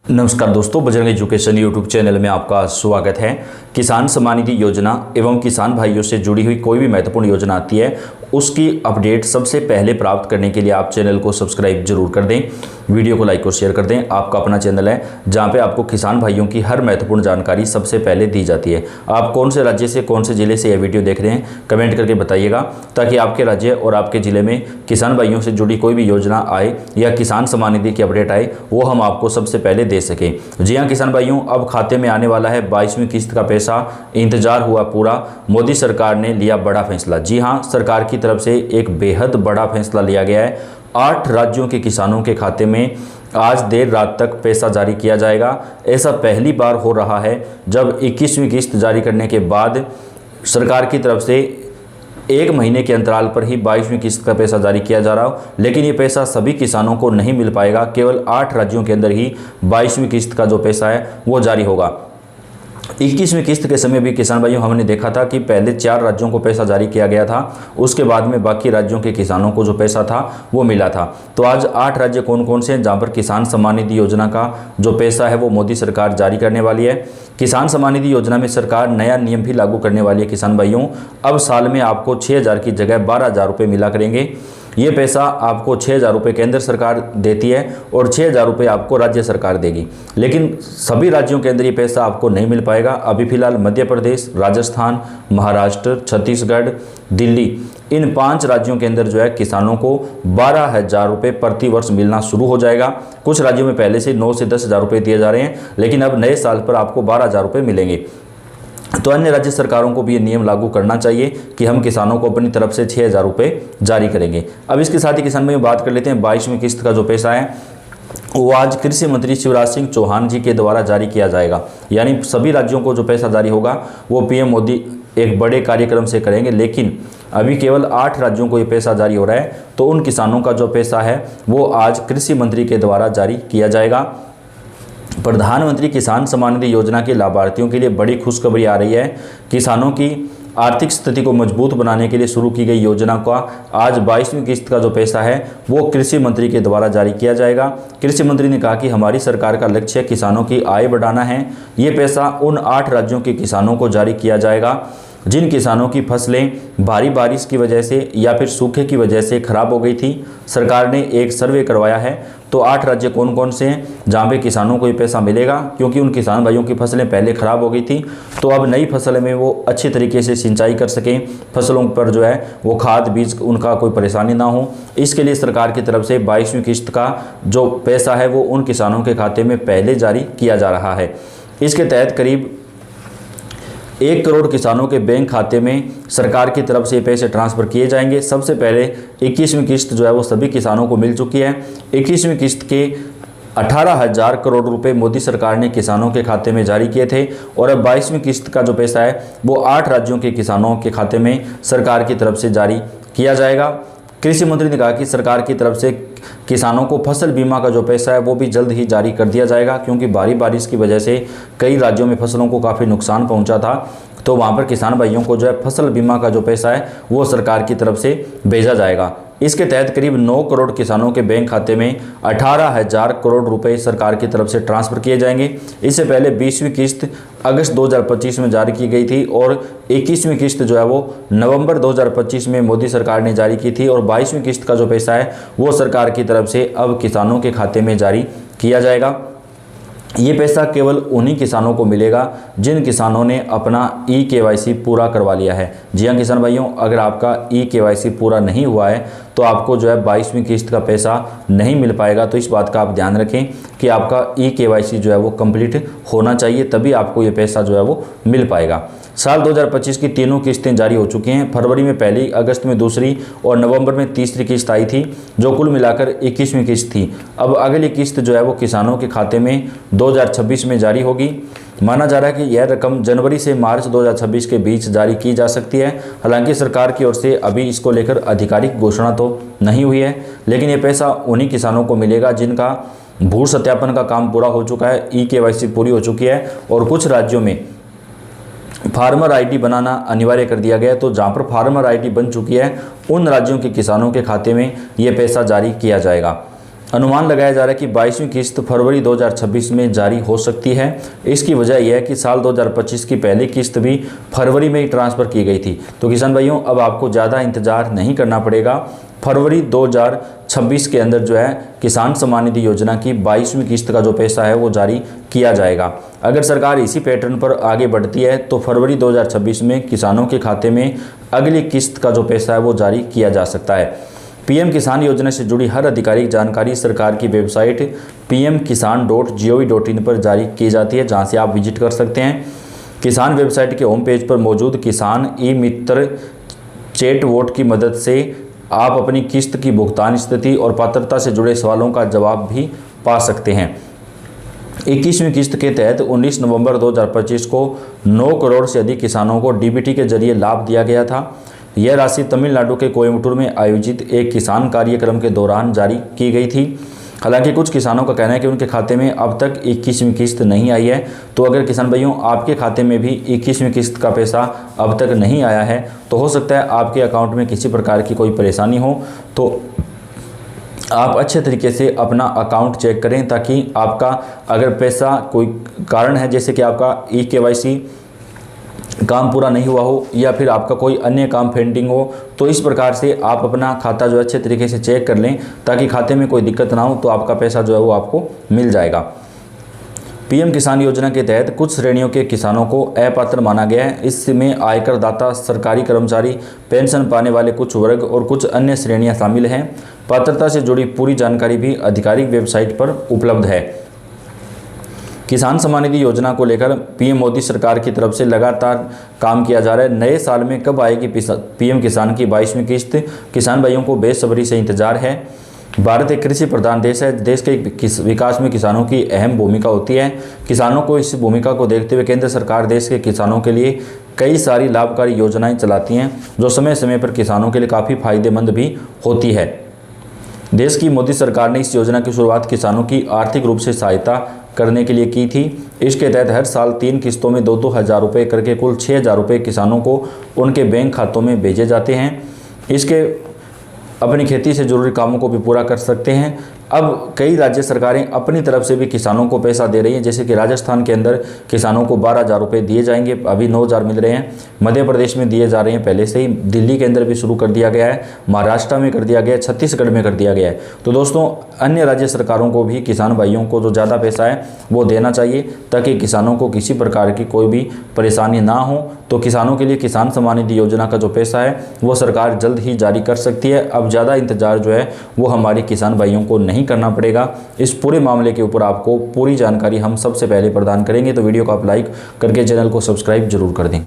नमस्कार दोस्तों, Bajrang education YouTube channel में आपका स्वागत है। किसान सम्मान निधि योजना एवं किसान भाइयों से जुड़ी हुई कोई भी महत्वपूर्ण योजना आती है उसकी अपडेट सबसे पहले प्राप्त करने के लिए आप चैनल को सब्सक्राइब जरूर कर दें, वीडियो को लाइक और शेयर कर दें। आपका अपना चैनल है जहां पे आपको किसान भाइयों की हर महत्वपूर्ण जानकारी सबसे पहले दी जाती है। आप कौन से राज्य से, कौन से ज़िले से यह वीडियो देख रहे हैं कमेंट करके बताइएगा, ताकि आपके राज्य और आपके ज़िले में किसान भाइयों से जुड़ी कोई भी योजना आए या किसान सम्मान निधि की अपडेट आए वो हम आपको सबसे पहले दे सकें। जी हाँ किसान भाइयों, अब खाते में आने वाला है 22वीं किस्त का पैसा। इंतजार हुआ पूरा, मोदी सरकार ने लिया बड़ा फैसला। जी हाँ, सरकार की तरफ से एक बेहद बड़ा फैसला लिया गया है। 8 राज्यों के किसानों के खाते में आज देर रात तक पैसा जारी किया जाएगा। ऐसा पहली बार हो रहा है जब 21वीं किस्त जारी करने के बाद सरकार की तरफ से 1 महीने के अंतराल पर ही 22वीं किस्त का पैसा जारी किया जा रहा हो। लेकिन ये पैसा सभी किसानों को नहीं मिल पाएगा, केवल 8 राज्यों के अंदर ही 22वीं किस्त का जो पैसा है वो जारी होगा। 21वीं किस्त के समय भी किसान भाइयों हमने देखा था कि पहले 4 राज्यों को पैसा जारी किया गया था, उसके बाद में बाकी राज्यों के किसानों को जो पैसा था वो मिला था। तो आज 8 राज्य कौन कौन से हैं जहां पर किसान सम्मान निधि योजना का जो पैसा है वो मोदी सरकार जारी करने वाली है। किसान सम्मान निधि योजना में सरकार नया नियम भी लागू करने वाली है। किसान भाइयों, अब साल में आपको 6,000 की जगह 12,000 रुपये मिला करेंगे। ये पैसा आपको 6,000 रुपये केंद्र सरकार देती है और 6,000 रुपये आपको राज्य सरकार देगी। लेकिन सभी राज्यों के अंदर ये पैसा आपको नहीं मिल पाएगा। अभी फिलहाल मध्य प्रदेश, राजस्थान, महाराष्ट्र, छत्तीसगढ़, दिल्ली, इन 5 राज्यों के अंदर जो है किसानों को 12,000 रुपये प्रति वर्ष मिलना शुरू हो जाएगा। कुछ राज्यों में पहले से 9 से 10,000 रुपये दिए जा रहे हैं, लेकिन अब नए साल पर आपको 12,000 रुपये मिलेंगे। तो अन्य राज्य सरकारों को भी ये नियम लागू करना चाहिए कि हम किसानों को अपनी तरफ से 6,000 रुपये जारी करेंगे। अब इसके साथ ही किसान भाई बात कर लेते हैं 22वीं किस्त का जो पैसा है वो आज कृषि मंत्री शिवराज सिंह चौहान जी के द्वारा जारी किया जाएगा। यानी सभी राज्यों को जो पैसा जारी होगा वो पीएम मोदी एक बड़े कार्यक्रम से करेंगे। लेकिन अभी केवल 8 राज्यों को ये पैसा जारी हो रहा है, तो उन किसानों का जो पैसा है वो आज कृषि मंत्री के द्वारा जारी किया जाएगा। प्रधानमंत्री किसान सम्मान निधि योजना के लाभार्थियों के लिए बड़ी खुशखबरी आ रही है। किसानों की आर्थिक स्थिति को मजबूत बनाने के लिए शुरू की गई योजना का आज 22वीं किस्त का जो पैसा है वो कृषि मंत्री के द्वारा जारी किया जाएगा। कृषि मंत्री ने कहा कि हमारी सरकार का लक्ष्य किसानों की आय बढ़ाना है। ये पैसा उन 8 राज्यों के किसानों को जारी किया जाएगा जिन किसानों की फसलें भारी बारिश की वजह से या फिर सूखे की वजह से खराब हो गई थी। सरकार ने एक सर्वे करवाया है, तो 8 राज्य कौन कौन से हैं जहां पे किसानों को ये पैसा मिलेगा, क्योंकि उन किसान भाइयों की फसलें पहले ख़राब हो गई थी। तो अब नई फसल में वो अच्छी तरीके से सिंचाई कर सकें, फसलों पर जो है वो खाद बीज उनका कोई परेशानी ना हो। इसके लिए सरकार की तरफ से 22वीं किस्त का जो पैसा है वो उन किसानों के खाते में पहले जारी किया जा रहा है। इसके तहत करीब 1 करोड़ किसानों के बैंक खाते में सरकार की तरफ से पैसे ट्रांसफ़र किए जाएंगे। सबसे पहले 21वीं किस्त जो है वो सभी किसानों को मिल चुकी है। 21वीं किस्त के 18,000 करोड़ रुपए मोदी सरकार ने किसानों के खाते में जारी किए थे, और अब 22वीं किस्त का जो पैसा है वो 8 राज्यों के किसानों के खाते में सरकार की तरफ से जारी किया जाएगा। कृषि मंत्री ने कहा कि सरकार की तरफ से किसानों को फसल बीमा का जो पैसा है वो भी जल्द ही जारी कर दिया जाएगा, क्योंकि भारी बारिश की वजह से कई राज्यों में फसलों को काफ़ी नुकसान पहुंचा था। तो वहां पर किसान भाइयों को जो है फसल बीमा का जो पैसा है वो सरकार की तरफ से भेजा जाएगा। इसके तहत करीब 9 करोड़ किसानों के बैंक खाते में 18,000 करोड़ रुपए सरकार की तरफ से ट्रांसफ़र किए जाएंगे। इससे पहले 20वीं किस्त अगस्त 2025 में जारी की गई थी, और 21वीं किस्त जो है वो नवंबर 2025 में मोदी सरकार ने जारी की थी, और 22वीं किस्त का जो पैसा है वो सरकार की तरफ से अब किसानों के खाते में जारी किया जाएगा। ये पैसा केवल उन्हीं किसानों को मिलेगा जिन किसानों ने अपना ई-KYC पूरा करवा लिया है। जी हाँ किसान भाइयों, अगर आपका ई-KYC पूरा नहीं हुआ है तो आपको जो है 22वीं किस्त का पैसा नहीं मिल पाएगा। तो इस बात का आप ध्यान रखें कि आपका ई-KYC जो है वो कंप्लीट होना चाहिए, तभी आपको ये पैसा जो है वो मिल पाएगा। साल 2025 की तीनों किस्तें जारी हो चुकी हैं। फरवरी में पहली, अगस्त में दूसरी और नवंबर में तीसरी किस्त आई थी, जो कुल मिलाकर 21वीं किस्त थी। अब अगली किस्त जो है वो किसानों के खाते में 2026 में जारी होगी। माना जा रहा है कि यह रकम जनवरी से मार्च 2026 के बीच जारी की जा सकती है। हालांकि सरकार की ओर से अभी इसको लेकर आधिकारिक घोषणा तो नहीं हुई है, लेकिन ये पैसा उन्हीं किसानों को मिलेगा जिनका भू सत्यापन का काम पूरा हो चुका है, ई-KYC पूरी हो चुकी है, और कुछ राज्यों में फार्मर आईडी बनाना अनिवार्य कर दिया गया है। तो जहाँ पर फार्मर आईडी बन चुकी है उन राज्यों के किसानों के खाते में ये पैसा जारी किया जाएगा। अनुमान लगाया जा रहा है कि 22वीं किस्त फरवरी 2026 में जारी हो सकती है। इसकी वजह यह है कि साल 2025 की पहली किस्त भी फरवरी में ही ट्रांसफ़र की गई थी। तो किसान भाइयों, अब आपको ज़्यादा इंतज़ार नहीं करना पड़ेगा। फरवरी 2026 के अंदर जो है किसान सम्मान निधि योजना की 22वीं किस्त का जो पैसा है वो जारी किया जाएगा। अगर सरकार इसी पैटर्न पर आगे बढ़ती है तो फरवरी 2026 में किसानों के खाते में अगली किस्त का जो पैसा है वो जारी किया जा सकता है। पीएम किसान योजना से जुड़ी हर आधिकारिक जानकारी सरकार की वेबसाइट pmkisan.gov.in पर जारी की जाती है, जहां से आप विजिट कर सकते हैं। किसान वेबसाइट के होम पेज पर मौजूद किसान ई मित्र चैटबॉट की मदद से आप अपनी किस्त की भुगतान स्थिति और पात्रता से जुड़े सवालों का जवाब भी पा सकते हैं। 21वीं किस्त के तहत 19 नवंबर 2025 को 9 करोड़ से अधिक किसानों को डीबीटी के जरिए लाभ दिया गया था। यह राशि तमिलनाडु के कोयम्बटूर में आयोजित एक किसान कार्यक्रम के दौरान जारी की गई थी। हालांकि कुछ किसानों का कहना है कि उनके खाते में अब तक 21वीं किस्त नहीं आई है। तो अगर किसान भाइयों आपके खाते में भी 21वीं किस्त का पैसा अब तक नहीं आया है तो हो सकता है आपके अकाउंट में किसी प्रकार की कोई परेशानी हो, तो आप अच्छे तरीके से अपना अकाउंट चेक करें, ताकि आपका अगर पैसा कोई कारण है जैसे कि आपका KYC काम पूरा नहीं हुआ हो या फिर आपका कोई अन्य काम पेंडिंग हो, तो इस प्रकार से आप अपना खाता जो है अच्छे तरीके से चेक कर लें, ताकि खाते में कोई दिक्कत ना हो, तो आपका पैसा जो है वो आपको मिल जाएगा। पीएम किसान योजना के तहत कुछ श्रेणियों के किसानों को अपात्र माना गया है। इसमें आयकर दाता, सरकारी कर्मचारी, पेंशन पाने वाले कुछ वर्ग और कुछ अन्य श्रेणियां शामिल हैं। पात्रता से जुड़ी पूरी जानकारी भी आधिकारिक वेबसाइट पर उपलब्ध है। किसान सम्मान निधि योजना को लेकर पीएम मोदी सरकार की तरफ से लगातार काम किया जा रहा है। नए साल में कब आएगी पीएम किसान की 22वीं किस्त, किसान भाइयों को बेसब्री से इंतजार है। भारत एक कृषि प्रधान देश है। देश के विकास में किसानों की अहम भूमिका होती है। किसानों को इस भूमिका को देखते हुए केंद्र सरकार देश के किसानों के लिए कई सारी लाभकारी योजनाएं चलाती हैं, जो समय समय पर किसानों के लिए काफ़ी फायदेमंद भी होती है। देश की मोदी सरकार ने इस योजना की शुरुआत किसानों की आर्थिक रूप से सहायता करने के लिए की थी। इसके तहत हर साल 3 किस्तों में 2-2 हज़ार रुपये करके कुल 6 हज़ार रुपये किसानों को उनके बैंक खातों में भेजे जाते हैं। इसके अपनी खेती से जरूरी कामों को भी पूरा कर सकते हैं। अब कई राज्य सरकारें अपनी तरफ से भी किसानों को पैसा दे रही हैं, जैसे कि राजस्थान के अंदर किसानों को 12,000 रुपये दिए जाएंगे, अभी 9,000 मिल रहे हैं। मध्य प्रदेश में दिए जा रहे हैं पहले से ही, दिल्ली के अंदर भी शुरू कर दिया गया है, महाराष्ट्र में कर दिया गया है, छत्तीसगढ़ में कर दिया गया है। तो दोस्तों, अन्य राज्य सरकारों को भी किसान भाइयों को जो ज़्यादा पैसा है वो देना चाहिए, ताकि किसानों को किसी प्रकार की कोई भी परेशानी ना हो। तो किसानों के लिए किसान सम्मान निधि योजना का जो पैसा है वो सरकार जल्द ही जारी कर सकती है। अब ज़्यादा इंतजार जो है वो हमारे किसान भाइयों को नहीं करना पड़ेगा। इस पूरे मामले के ऊपर आपको पूरी जानकारी हम सबसे पहले प्रदान करेंगे। तो वीडियो को आप लाइक करके चैनल को सब्सक्राइब जरूर कर दें।